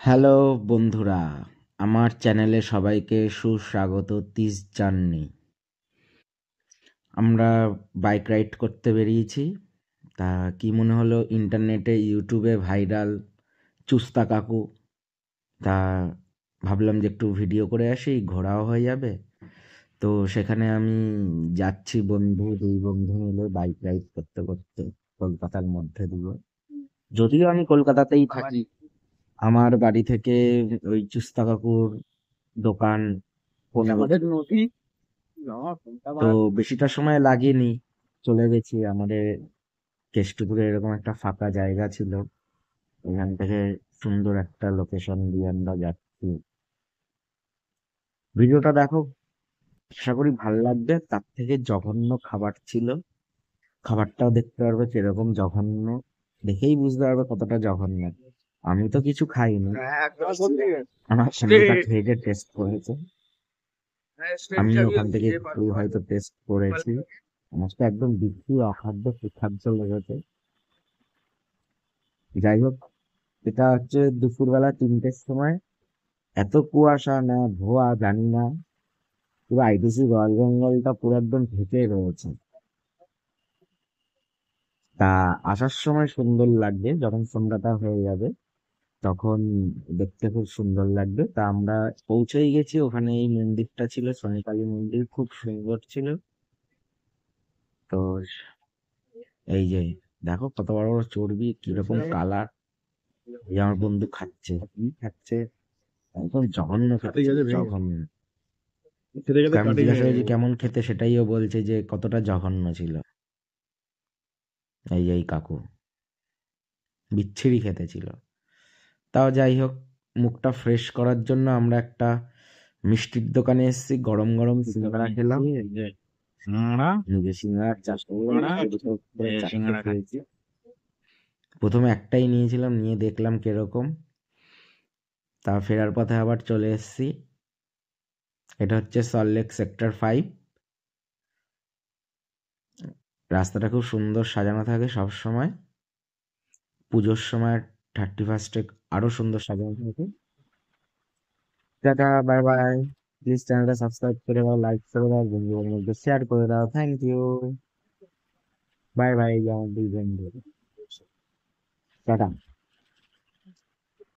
Hello বন্ধুরা, আমার চ্যানেলে সবাইকে সুস্বাগত। 30 জার্নি। আমরা বাইক রাইড করতে বেরিয়েছি। তা কি মনে হলো, ইন্টারনেটে ইউটিউবে ভাইরাল চুস্তা কাকু। তা ভাবলাম যে একটু ভিডিও করে আসি, ঘোরাও হয়ে যাবে। তো সেখানে আমি যাচ্ছি, দুই বন্ধু মিলে বাইক রাইড করতে করতে কলকাতার মধ্যে দিয়ে। যদিও আমি কলকাতাতেই থাকি, আমার বাড়ি থেকে ওই চুস্তা কাকুর দোকান 15। তো বেশিটা সময় লাগেনি, চলে গেছি। আমাদের কেষ্টপুরে এরকম একটা ফাঁকা জায়গা ছিল, এখান থেকে সুন্দর একটা লোকেশন দিয়ে আমরা যাচ্ছি। ভিডিওটা দেখো, আশা করি ভাল লাগবে। তার থেকে জঘন্য খাবার ছিল, খাবারটাও দেখতে পারবে কিরকম জঘন্য, দেখেই বুঝতে পারবে কতটা জঘন্য। আমি তো কিছু খাইনি, আমার বন্ধুটা খেয়ে টেস্ট করেছে। আমি ওখান থেকে একটু হয়তো টেস্ট করেছি, আমার তো একদম বিক্রি অখাদ্য কুখাদ্য লেগেছে। যাই হোক, এটা হচ্ছে দুপুরবেলা 3টের সময়। এত কুয়াশা না ধোয়া জানি না, পুরো আইটিসি রয়্যাল বেঙ্গলটা পুরো একদম ঢেকে রয়েছে। তা আসার সময় সুন্দর লাগবে, যখন সন্ধ্যাটা হয়ে যাবে তখন দেখতে খুব সুন্দর লাগবে। তা আমরা পৌঁছেই গেছি, ওখানে এই মন্দিরটা ছিল, শনিকালী মন্দির, খুব সুন্দর ছিল। তো এই যে দেখো কত বড় বড় চর্বি, কিরকম কালার। এই আমার বন্ধু খাচ্ছে, কি খাচ্ছে, একদম জঘন্য খেতে, জঘন্য। আমি জিজ্ঞাসা করেছি কেমন খেতে, সেটাই ও বলছে যে কতটা জঘন্য ছিল। এই কাকু বিচ্ছিরি খেতে ছিল। তাও যাই হোক, মুখটা ফ্রেশ করার জন্য আমরা একটা মিষ্টির দোকানে এসেছি, গরম গরম সিঙ্গাড়া খেলাম। নিজে সিঙ্গাড়া চাষ করে চারটে খেয়েছি। প্রথমে একটাই নিয়েছিলাম, নিয়ে দেখলাম কিরকম। তা ফেরার পথে আবার চলে এসেছি। এটা হচ্ছে সল্টলেক সেক্টর 5। রাস্তাটা খুব সুন্দর সাজানো থাকে সব সময়। পুজোর সময় 31স্টে আরো সুন্দর সাজানো থাকে। Tata, bye bye. প্লিজ চ্যানেলটা সাবস্ক্রাইব করে দাও, লাইক করে দাও, বন্ধুদের মধ্যে শেয়ার করে দাও। Thank you. বাই বাই, আমার দুই বন্ধু। টাটা।